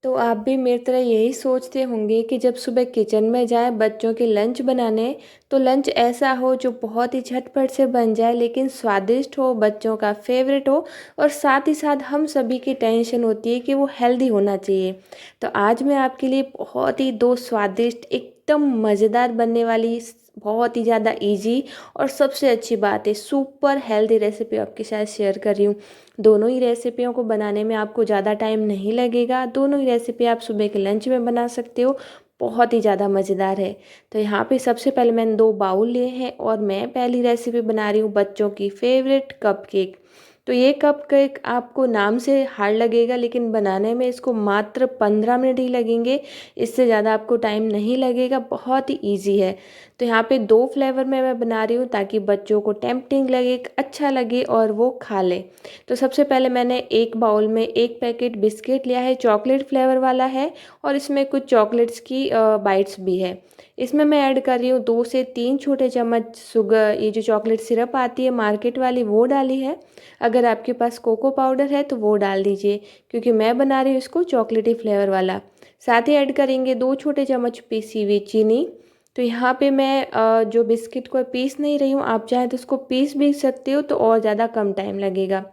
तो आप भी मेरी तरह यही सोचते होंगे कि जब सुबह किचन में जाएं बच्चों के लंच बनाने, तो लंच ऐसा हो जो बहुत ही झटपट से बन जाए लेकिन स्वादिष्ट हो, बच्चों का फेवरेट हो और साथ ही साथ हम सभी की टेंशन होती है कि वो हेल्दी होना चाहिए। तो आज मैं आपके लिए बहुत ही दो स्वादिष्ट एकदम मज़ेदार बनने वाली बहुत ही ज़्यादा इजी और सबसे अच्छी बात है सुपर हेल्दी रेसिपी आपके साथ शेयर कर रही हूँ। दोनों ही रेसिपियों को बनाने में आपको ज़्यादा टाइम नहीं लगेगा। दोनों ही रेसिपी आप सुबह के लंच में बना सकते हो। बहुत ही ज़्यादा मज़ेदार है। तो यहाँ पे सबसे पहले मैंने 2 बाउल लिए हैं और मैं पहली रेसिपी बना रही हूँ बच्चों की फेवरेट कप केक। तो ये कप केक आपको नाम से हार्ड लगेगा लेकिन बनाने में इसको मात्र 15 मिनट ही लगेंगे। इससे ज़्यादा आपको टाइम नहीं लगेगा, बहुत ही ईजी है। तो यहाँ पे 2 फ्लेवर में मैं बना रही हूँ ताकि बच्चों को टेम्पटिंग लगे, अच्छा लगे और वो खा ले। तो सबसे पहले मैंने एक बाउल में एक पैकेट बिस्किट लिया है, चॉकलेट फ्लेवर वाला है और इसमें कुछ चॉकलेट्स की बाइट्स भी है। इसमें मैं ऐड कर रही हूँ 2 से 3 छोटे चम्मच शुगर, ये जो चॉकलेट सिरप आती है मार्केट वाली वो डाली है। अगर आपके पास कोको पाउडर है तो वो डाल दीजिए, क्योंकि मैं बना रही हूँ इसको चॉकलेटी फ्लेवर वाला। साथ ही ऐड करेंगे 2 छोटे चम्मच पीसी हुई चीनी। तो यहाँ पे मैं जो बिस्किट को पीस नहीं रही हूँ, आप चाहें तो इसको पीस भी सकते हो तो और ज़्यादा कम टाइम लगेगा।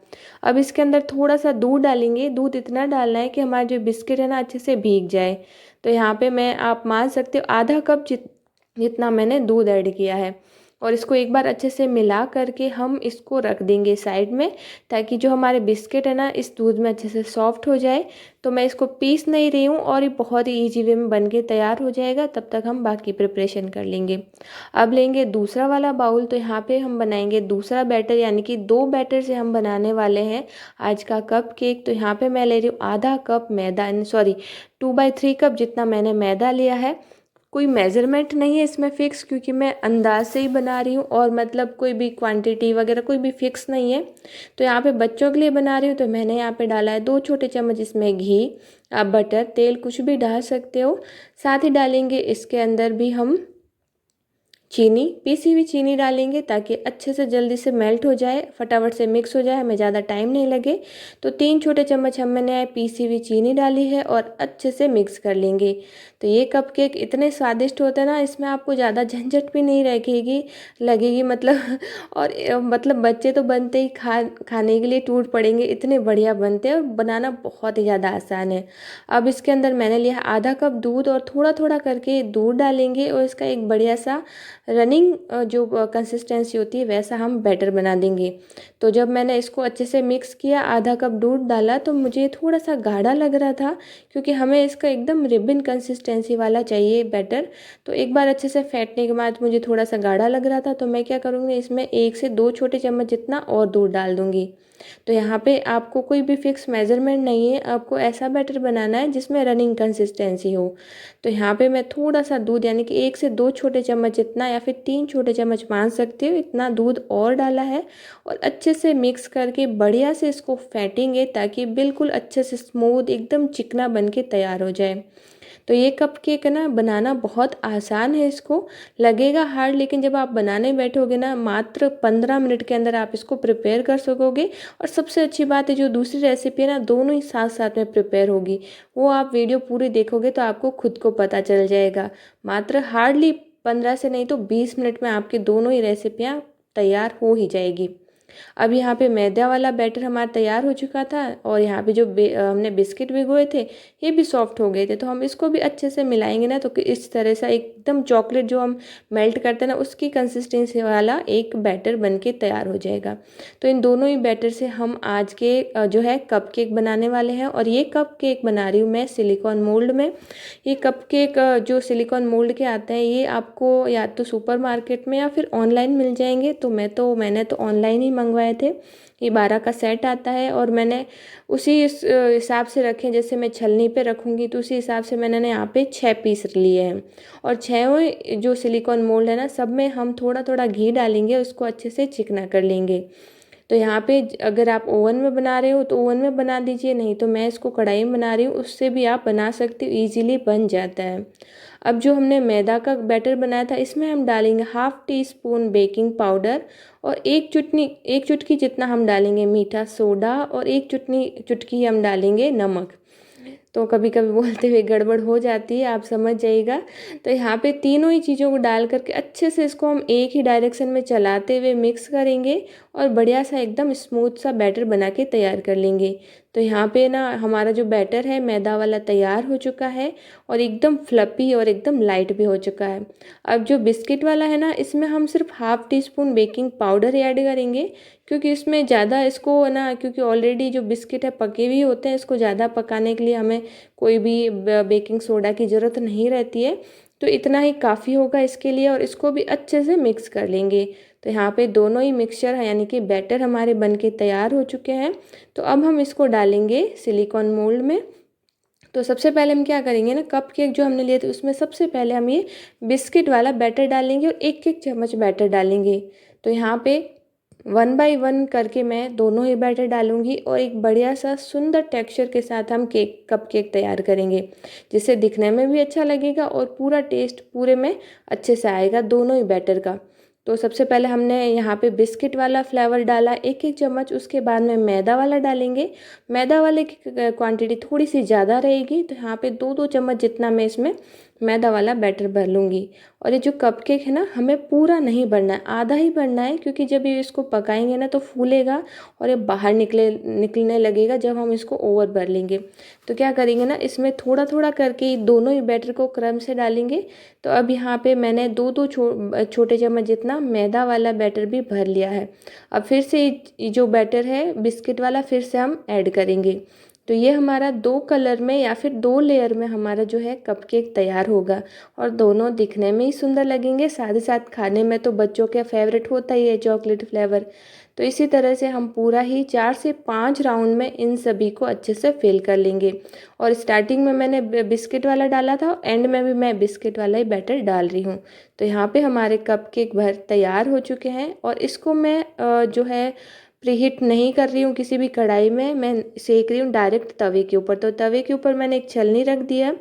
अब इसके अंदर थोड़ा सा दूध डालेंगे, दूध इतना डालना है कि हमारा जो बिस्किट है ना अच्छे से भीग जाए। तो यहाँ पे मैं आप मान सकते हो आधा कप जितना मैंने दूध ऐड किया है। और इसको एक बार अच्छे से मिला करके हम इसको रख देंगे साइड में, ताकि जो हमारे बिस्किट है ना इस दूध में अच्छे से सॉफ्ट हो जाए। तो मैं इसको पीस नहीं रही हूँ और ये बहुत ही ईजी वे में बन के तैयार हो जाएगा, तब तक हम बाकी प्रिपरेशन कर लेंगे। अब लेंगे दूसरा वाला बाउल। तो यहाँ पे हम बनाएंगे दूसरा बैटर, यानी कि 2 बैटर से हम बनाने वाले हैं आज का कप केक। तो यहाँ पे मैं ले रही हूँ आधा कप मैदा, सॉरी 2/3 कप जितना मैंने मैदा लिया है। कोई मेज़रमेंट नहीं है इसमें फ़िक्स, क्योंकि मैं अंदाज से ही बना रही हूँ और मतलब कोई भी क्वांटिटी वगैरह कोई भी फ़िक्स नहीं है। तो यहाँ पे बच्चों के लिए बना रही हूँ तो मैंने यहाँ पे डाला है 2 छोटे चम्मच इसमें घी। आप बटर तेल कुछ भी डाल सकते हो। साथ ही डालेंगे इसके अंदर भी हम चीनी, पीसी हुई चीनी डालेंगे ताकि अच्छे से जल्दी से मेल्ट हो जाए, फटाफट से मिक्स हो जाए, हमें ज़्यादा टाइम नहीं लगे। तो 3 छोटे चम्मच मैंने पीसी हुई चीनी डाली है और अच्छे से मिक्स कर लेंगे। तो ये कप केक इतने स्वादिष्ट होते हैं ना, इसमें आपको ज़्यादा झंझट भी नहीं रखेगी लगेगी मतलब और मतलब बच्चे तो बनते ही खाने के लिए टूट पड़ेंगे, इतने बढ़िया बनते हैं और बनाना बहुत ही ज़्यादा आसान है। अब इसके अंदर मैंने लिया आधा कप दूध और थोड़ा थोड़ा करके दूध डालेंगे और इसका एक बढ़िया सा रनिंग जो कंसिस्टेंसी होती है वैसा हम बैटर बना देंगे। तो जब मैंने इसको अच्छे से मिक्स किया, आधा कप दूध डाला, तो मुझे थोड़ा सा गाढ़ा लग रहा था, क्योंकि हमें इसका एकदम रिबन कंसिस्टेंसी वाला चाहिए बैटर। तो एक बार अच्छे से फेंटने के बाद मुझे थोड़ा सा गाढ़ा लग रहा था, तो मैं क्या करूँगी इसमें 1 से 2 छोटे चम्मच जितना और दूध डाल दूँगी। तो यहाँ पे आपको कोई भी फिक्स मेजरमेंट नहीं है, आपको ऐसा बैटर बनाना है जिसमें रनिंग कंसिस्टेंसी हो। तो यहाँ पे मैं थोड़ा सा दूध, यानी कि 1 से 2 छोटे चम्मच जितना या फिर 3 छोटे चम्मच मान सकते हो इतना दूध और डाला है और अच्छे से मिक्स करके बढ़िया से इसको फेंटेंगे ताकि बिल्कुल अच्छे से स्मूथ एकदम चिकना बन के तैयार हो जाए। तो ये कप केक ना बनाना बहुत आसान है, इसको लगेगा हार्ड लेकिन जब आप बनाने बैठोगे ना मात्र 15 मिनट के अंदर आप इसको प्रिपेयर कर सकोगे। और सबसे अच्छी बात है जो दूसरी रेसिपी है ना, दोनों ही साथ साथ में प्रिपेयर होगी। वो आप वीडियो पूरी देखोगे तो आपको खुद को पता चल जाएगा। मात्र हार्डली 15 से नहीं तो 20 मिनट में आपकी दोनों ही रेसिपियाँ तैयार हो ही जाएगी। अब यहाँ पे मैदा वाला बैटर हमारा तैयार हो चुका था और यहाँ पे जो हमने बिस्किट भिगोए थे ये भी सॉफ्ट हो गए थे। तो हम इसको भी अच्छे से मिलाएंगे ना, तो इस तरह से एकदम चॉकलेट जो हम मेल्ट करते हैं ना उसकी कंसिस्टेंसी वाला एक बैटर बन के तैयार हो जाएगा। तो इन दोनों ही बैटर से हम आज के जो है कप केक बनाने वाले हैं। और ये कप केक बना रही हूँ मैं सिलिकॉन मोल्ड में। ये कप केक जो सिलिकॉन मोल्ड के आते हैं ये आपको या तो सुपर मार्केट में या फिर ऑनलाइन मिल जाएंगे। तो मैंने तो ऑनलाइन ही मंगवाए थे। ये 12 का सेट आता है और मैंने उसी हिसाब से रखे, जैसे मैं छलनी पे रखूँगी तो उसी हिसाब से मैंने ना यहाँ पे 6 पीस लिए हैं। और 6 जो सिलिकॉन मोल्ड है ना सब में हम थोड़ा थोड़ा घी डालेंगे, उसको अच्छे से चिकना कर लेंगे। तो यहाँ पे अगर आप ओवन में बना रहे हो तो ओवन में बना दीजिए, नहीं तो मैं इसको कढ़ाई में बना रही हूँ, उससे भी आप बना सकते हो, ईजिली बन जाता है। अब जो हमने मैदा का बैटर बनाया था इसमें हम डालेंगे half tea spoon baking powder और एक चुटकी जितना हम डालेंगे मीठा सोडा और एक चुटकी हम डालेंगे नमक। तो कभी कभी बोलते हुए गड़बड़ हो जाती है, आप समझ जाइएगा। तो यहाँ पे तीनों ही चीज़ों को डाल करके अच्छे से इसको हम एक ही डायरेक्शन में चलाते हुए मिक्स करेंगे और बढ़िया सा एकदम स्मूथ सा बैटर बना के तैयार कर लेंगे। तो यहाँ पे ना हमारा जो बैटर है मैदा वाला तैयार हो चुका है और एकदम फ्लपी और एकदम लाइट भी हो चुका है। अब जो बिस्किट वाला है ना, इसमें हम सिर्फ half tea spoon baking powder add करेंगे, क्योंकि इसमें ज़्यादा इसको ना, क्योंकि ऑलरेडी जो बिस्किट है पके हुए होते हैं, इसको ज़्यादा पकाने के लिए हमें कोई भी बेकिंग सोडा की ज़रूरत नहीं रहती है। तो इतना ही काफ़ी होगा इसके लिए और इसको भी अच्छे से मिक्स कर लेंगे। तो यहाँ पे दोनों ही मिक्सचर यानी कि बैटर हमारे बन के तैयार हो चुके हैं। तो अब हम इसको डालेंगे सिलिकॉन मोल्ड में। तो सबसे पहले हम क्या करेंगे ना, कप केक जो हमने लिए थे उसमें सबसे पहले हम ये बिस्किट वाला बैटर डालेंगे और एक एक चम्मच बैटर डालेंगे। तो यहाँ पे 1 बाय 1 करके मैं दोनों ही बैटर डालूंगी और एक बढ़िया सा सुंदर टेक्सचर के साथ हम कप केक तैयार करेंगे, जिससे दिखने में भी अच्छा लगेगा और पूरा टेस्ट पूरे में अच्छे से आएगा दोनों ही बैटर का। तो सबसे पहले हमने यहाँ पे बिस्किट वाला फ्लेवर डाला एक एक चम्मच, उसके बाद में मैदा वाला डालेंगे। मैदा वाले की क्वांटिटी थोड़ी सी ज़्यादा रहेगी, तो यहाँ पे 2-2 चम्मच जितना मैं इसमें मैदा वाला बैटर भर लूँगी। और ये जो कपकेक है ना, हमें पूरा नहीं भरना है, आधा ही भरना है, क्योंकि जब ये इसको पकाएंगे ना तो फूलेगा और ये बाहर निकलने लगेगा जब हम इसको ओवर भर लेंगे। तो क्या करेंगे ना, इसमें थोड़ा थोड़ा करके दोनों ही बैटर को क्रम से डालेंगे। तो अब यहाँ पे मैंने 2-2 छोटे चम्मच जितना मैदा वाला बैटर भी भर लिया है। अब फिर से ये जो बैटर है बिस्किट वाला फिर से हम ऐड करेंगे। तो ये हमारा 2 कलर में या फिर 2 लेयर में हमारा जो है कपकेक तैयार होगा और दोनों दिखने में ही सुंदर लगेंगे, साथ ही साथ खाने में तो बच्चों के फेवरेट होता ही है चॉकलेट फ्लेवर। तो इसी तरह से हम पूरा ही 4 से 5 राउंड में इन सभी को अच्छे से फिल कर लेंगे। और स्टार्टिंग में मैंने बिस्किट वाला डाला था, एंड में भी मैं बिस्किट वाला ही बैटर डाल रही हूँ। तो यहाँ पे हमारे कपकेक भर तैयार हो चुके हैं और इसको मैं जो है प्रीहीट नहीं कर रही हूँ किसी भी कढ़ाई में, मैं सेक रही हूँ डायरेक्ट तवे के ऊपर। तो तवे के ऊपर मैंने एक छलनी रख दिया है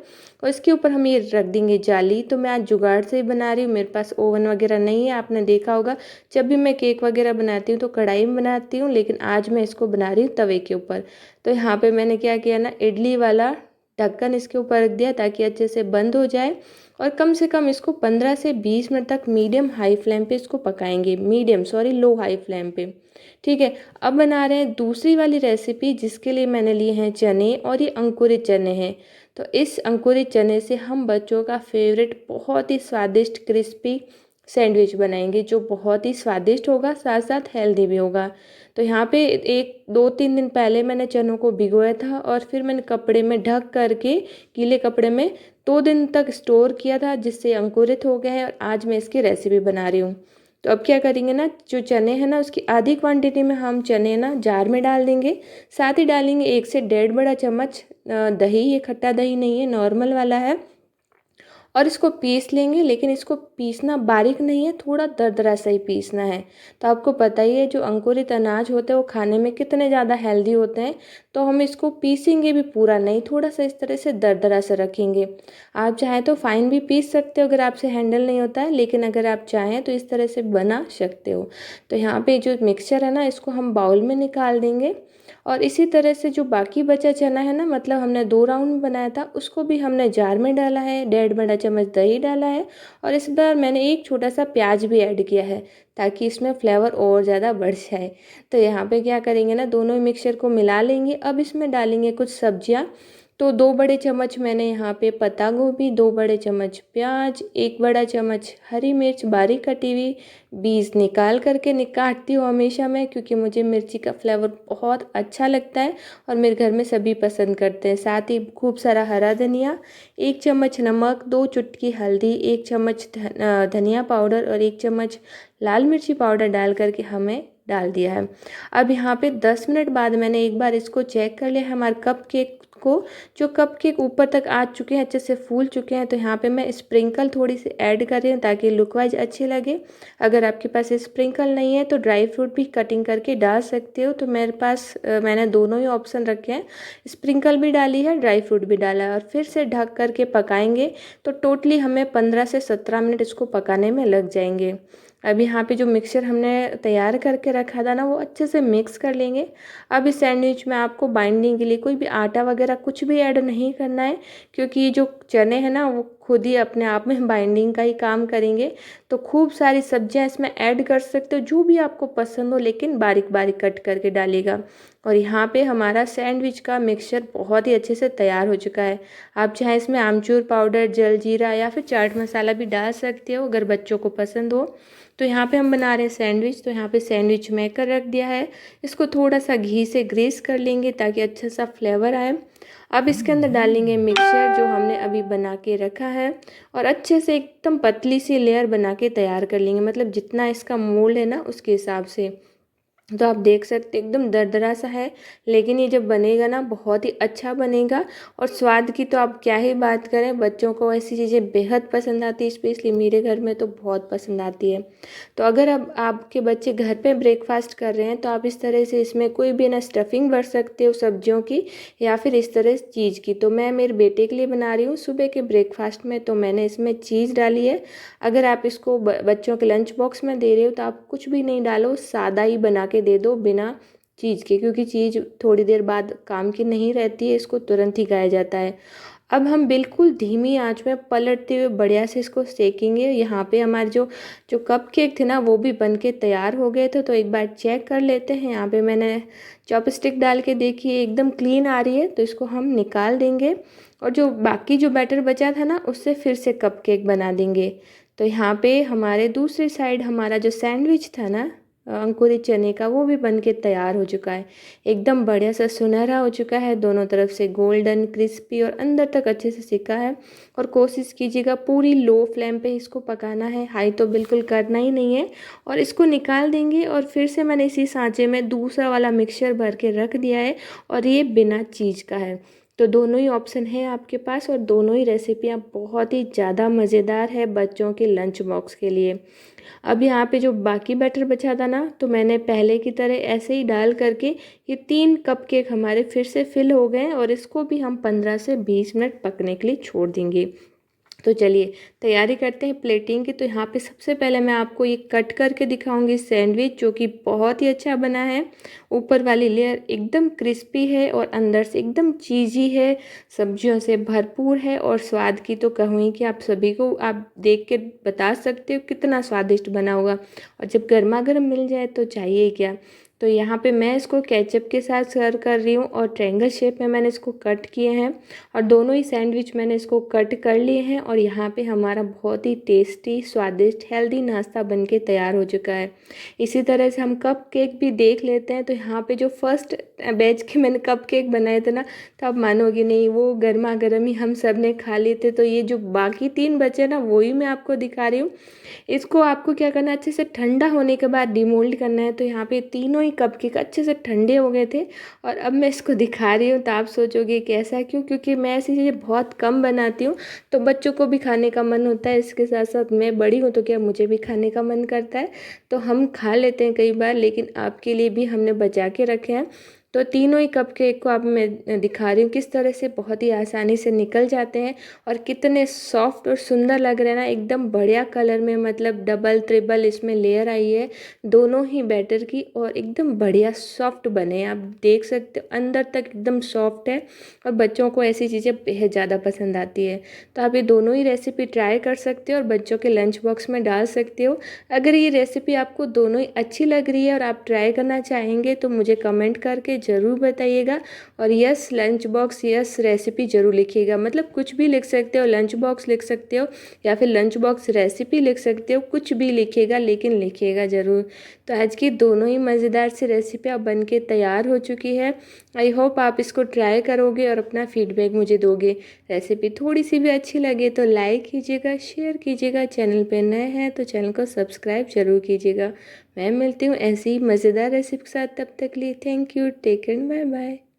और इसके ऊपर हम ये रख देंगे जाली। तो मैं आज जुगाड़ से ही बना रही हूँ, मेरे पास ओवन वगैरह नहीं है। आपने देखा होगा जब भी मैं केक वगैरह बनाती हूँ तो कढ़ाई में बनाती हूँ, लेकिन आज मैं इसको बना रही हूँ तवे के ऊपर। तो यहाँ पे मैंने क्या किया ना, इडली वाला ढक्कन इसके ऊपर रख दिया ताकि अच्छे से बंद हो जाए और कम से कम इसको 15 से 20 मिनट तक मीडियम हाई फ्लेम पे इसको पकाएंगे, लो हाई फ्लेम पे। ठीक है। अब बना रहे हैं दूसरी वाली रेसिपी, जिसके लिए मैंने लिए हैं चने और ये अंकुरित चने हैं। तो इस अंकुरित चने से हम बच्चों का फेवरेट बहुत ही स्वादिष्ट क्रिस्पी सैंडविच बनाएंगे, जो बहुत ही स्वादिष्ट होगा, साथ साथ हेल्दी भी होगा। तो यहाँ पे 1-2-3 दिन पहले मैंने चनों को भिगोया था और फिर मैंने कपड़े में ढक करके, गीले कपड़े में 2 दिन तक स्टोर किया था, जिससे अंकुरित हो गए हैं और आज मैं इसकी रेसिपी बना रही हूँ। तो अब क्या करेंगे ना, जो चने हैं ना उसकी आधी क्वांटिटी में हम चने ना जार में डाल देंगे। साथ ही डालेंगे 1 से 1.5 बड़ा चम्मच दही। ये खट्टा दही नहीं है, नॉर्मल वाला है। और इसको पीस लेंगे, लेकिन इसको पीसना बारीक नहीं है, थोड़ा दरदरा सा ही पीसना है। तो आपको पता ही है जो अंकुरित अनाज होते हैं वो खाने में कितने ज़्यादा हेल्दी होते हैं। तो हम इसको पीसेंगे भी पूरा नहीं, थोड़ा सा इस तरह से दरदरा सा रखेंगे। आप चाहें तो फाइन भी पीस सकते हो अगर आपसे हैंडल नहीं होता है, लेकिन अगर आप चाहें तो इस तरह से बना सकते हो। तो यहाँ पे जो मिक्सचर है ना, इसको हम बाउल में निकाल देंगे और इसी तरह से जो बाकी बचा चना है ना, मतलब हमने 2 राउंड में बनाया था, उसको भी हमने जार में डाला है। 1.5 बड़ा चम्मच दही डाला है और इस बार मैंने एक छोटा सा प्याज भी ऐड किया है ताकि इसमें फ्लेवर और ज़्यादा बढ़ जाए। तो यहाँ पे क्या करेंगे ना, दोनों ही मिक्सचर को मिला लेंगे। अब इसमें डालेंगे कुछ सब्जियाँ। तो 2 बड़े चम्मच मैंने यहाँ पे पत्ता गोभी, 2 बड़े चम्मच प्याज, 1 बड़ा चम्मच हरी मिर्च बारीक कटी हुई, बीज निकाल करके काटती हूँ हमेशा मैं, क्योंकि मुझे मिर्ची का फ्लेवर बहुत अच्छा लगता है और मेरे घर में सभी पसंद करते हैं। साथ ही खूब सारा हरा धनिया, 1 चम्मच नमक, 2 चुटकी हल्दी, 1 चम्मच धनिया पाउडर और 1 चम्मच लाल मिर्ची पाउडर डाल करके हमें डाल दिया है। अब यहाँ पे 10 मिनट बाद मैंने एक बार इसको चेक कर लिया है हमारे कप केक को। जो कप केक ऊपर तक आ चुके हैं, अच्छे से फूल चुके हैं। तो यहाँ पे मैं स्प्रिंकल थोड़ी सी ऐड कर रही हूँ ताकि लुक वाइज अच्छी लगे। अगर आपके पास स्प्रिंकल नहीं है तो ड्राई फ्रूट भी कटिंग करके डाल सकते हो। तो मेरे पास मैंने दोनों ही ऑप्शन रखे हैं, स्प्रिंकल भी डाली है, ड्राई फ्रूट भी डाला है। और फिर से ढक करके पकाएंगे। तो टोटली हमें 15 से 17 मिनट इसको पकाने में लग जाएंगे। अब यहाँ पे जो मिक्सचर हमने तैयार करके रखा था ना, वो अच्छे से मिक्स कर लेंगे। अब इस सैंडविच में आपको बाइंडिंग के लिए कोई भी आटा वगैरह कुछ भी ऐड नहीं करना है, क्योंकि ये जो चने हैं ना वो खुद ही अपने आप में बाइंडिंग का ही काम करेंगे। तो खूब सारी सब्जियां इसमें ऐड कर सकते हो, जो भी आपको पसंद हो, लेकिन बारीक बारीक कट करके डालेगा। और यहाँ पे हमारा सैंडविच का मिक्सचर बहुत ही अच्छे से तैयार हो चुका है। आप चाहे इसमें आमचूर पाउडर, जलजीरा या फिर चाट मसाला भी डाल सकते हो अगर बच्चों को पसंद हो। तो यहाँ पे हम बना रहे हैं सैंडविच, तो यहाँ पे सैंडविच मेकर रख दिया है। इसको थोड़ा सा घी से ग्रीस कर लेंगे ताकि अच्छा सा फ्लेवर आए। अब इसके अंदर डालेंगे मिक्सचर जो हमने अभी बना के रखा है, और अच्छे से एकदम पतली सी लेयर बना के तैयार कर लेंगे, मतलब जितना इसका मोल्ड है ना उसके हिसाब से। तो आप देख सकते एकदम दरदरा सा है, लेकिन ये जब बनेगा ना बहुत ही अच्छा बनेगा। और स्वाद की तो आप क्या ही बात करें, बच्चों को ऐसी चीज़ें बेहद पसंद आती है, स्पेशली मेरे घर में तो बहुत पसंद आती है। तो अगर अब आपके बच्चे घर पे ब्रेकफास्ट कर रहे हैं तो आप इस तरह से इसमें कोई भी ना स्टफिंग भर सकते हो सब्जियों की, या फिर इस तरह चीज़ की। तो मैं मेरे बेटे के लिए बना रही हूँ सुबह के ब्रेकफास्ट में, तो मैंने इसमें चीज़ डाली है। अगर आप इसको बच्चों के लंच बॉक्स में दे रहे हो तो आप कुछ भी नहीं डालो, सादा ही बना के दे दो बिना चीज़ के, क्योंकि चीज़ थोड़ी देर बाद काम की नहीं रहती है, इसको तुरंत ही खाया जाता है। अब हम बिल्कुल धीमी आंच में पलटते हुए बढ़िया से इसको सेकेंगे। यहाँ पे हमारे जो जो कपकेक थे ना वो भी बन के तैयार हो गए थे, तो एक बार चेक कर लेते हैं। यहाँ पे मैंने चॉपस्टिक डाल के देखी है, एकदम क्लीन आ रही है, तो इसको हम निकाल देंगे। और जो बाकी जो बैटर बचा था ना उससे फिर से कपकेक बना देंगे। तो यहाँ पे हमारे दूसरी साइड हमारा जो सैंडविच था ना अंकुरित चने का, वो भी बन के तैयार हो चुका है। एकदम बढ़िया सा सुनहरा हो चुका है, दोनों तरफ से गोल्डन क्रिस्पी और अंदर तक अच्छे से सिका है। और कोशिश कीजिएगा पूरी लो फ्लेम पे इसको पकाना है, हाई तो बिल्कुल करना ही नहीं है। और इसको निकाल देंगे, और फिर से मैंने इसी सांचे में दूसरा वाला मिक्सचर भर के रख दिया है, और ये बिना चीज़ का है। तो दोनों ही ऑप्शन है आपके पास, और दोनों ही रेसिपियाँ बहुत ही ज़्यादा मज़ेदार है बच्चों के लंच बॉक्स के लिए। अब यहाँ पे जो बाकी बैटर बचा था ना, तो मैंने पहले की तरह ऐसे ही डाल करके ये 3 कपकेक हमारे फिर से फिल हो गए, और इसको भी हम 15 से 20 मिनट पकने के लिए छोड़ देंगे। तो चलिए तैयारी करते हैं प्लेटिंग की। तो यहाँ पे सबसे पहले मैं आपको ये कट करके दिखाऊंगी सैंडविच, जो कि बहुत ही अच्छा बना है। ऊपर वाली लेयर एकदम क्रिस्पी है और अंदर से एकदम चीज़ी है, सब्जियों से भरपूर है, और स्वाद की तो कहूँगी कि आप सभी को आप देख के बता सकते हो कितना स्वादिष्ट बना होगा। और जब गर्मा गर्म मिल जाए तो चाहिए क्या। तो यहाँ पे मैं इसको केचप के साथ सर्व कर रही हूँ, और ट्रायंगल शेप में मैंने इसको कट किए हैं, और दोनों ही सैंडविच मैंने इसको कट कर लिए हैं। और यहाँ पे हमारा बहुत ही टेस्टी स्वादिष्ट हेल्दी नाश्ता बनके तैयार हो चुका है। इसी तरह से हम कप केक भी देख लेते हैं। तो यहाँ पे जो फर्स्ट बैच के मैंने कप केक बनाए थे ना, तो आप मानोगे नहीं, वो गर्मा गर्म ही हम सब ने खा लिए थे। तो ये जो बाकी 3 बचे ना, वही मैं आपको दिखा रही हूँ। इसको आपको क्या करना है, अच्छे से ठंडा होने के बाद डिमोल्ड करना है। तो यहाँ पे तीनों ही कपकेक अच्छे से ठंडे हो गए थे, और अब मैं इसको दिखा रही हूँ। तो आप सोचोगे कैसा क्यों, क्योंकि मैं ऐसी चीज़ें बहुत कम बनाती हूँ, तो बच्चों को भी खाने का मन होता है, इसके साथ साथ मैं बड़ी हूँ तो क्या मुझे भी खाने का मन करता है। तो हम खा लेते हैं कई बार, लेकिन आपके लिए भी हमने बचा के रखे हैं। तो तीनों ही कपकेक को अब मैं दिखा रही हूँ किस तरह से बहुत ही आसानी से निकल जाते हैं, और कितने सॉफ्ट और सुंदर लग रहे हैं ना, एकदम बढ़िया कलर में, मतलब डबल ट्रिपल इसमें लेयर आई है दोनों ही बैटर की, और एकदम बढ़िया सॉफ्ट बने हैं। आप देख सकते हो अंदर तक एकदम सॉफ्ट है, और बच्चों को ऐसी चीज़ें बेहद ज़्यादा पसंद आती है। तो आप ये दोनों ही रेसिपी ट्राई कर सकते हो और बच्चों के लंच बॉक्स में डाल सकते हो। अगर ये रेसिपी आपको दोनों ही अच्छी लग रही है और आप ट्राई करना चाहेंगे तो मुझे कमेंट करके ज़रूर बताइएगा। और yes lunch box, yes recipe ज़रूर लिखिएगा, मतलब कुछ भी लिख सकते हो, लंच बॉक्स लिख सकते हो या फिर लंच बॉक्स रेसिपी लिख सकते हो, कुछ भी लिखिएगा, लेकिन लिखिएगा ज़रूर। तो आज की दोनों ही मज़ेदार सी रेसिपियाँ बन के तैयार हो चुकी है। आई होप आप इसको ट्राई करोगे और अपना फीडबैक मुझे दोगे। रेसिपी थोड़ी सी भी अच्छी लगे तो लाइक कीजिएगा, शेयर कीजिएगा, चैनल पे नए हैं तो चैनल को सब्सक्राइब जरूर कीजिएगा। मैं मिलती हूँ ऐसी ही मज़ेदार रेसिपी के साथ, तब तक लिए thank you, take care, bye bye.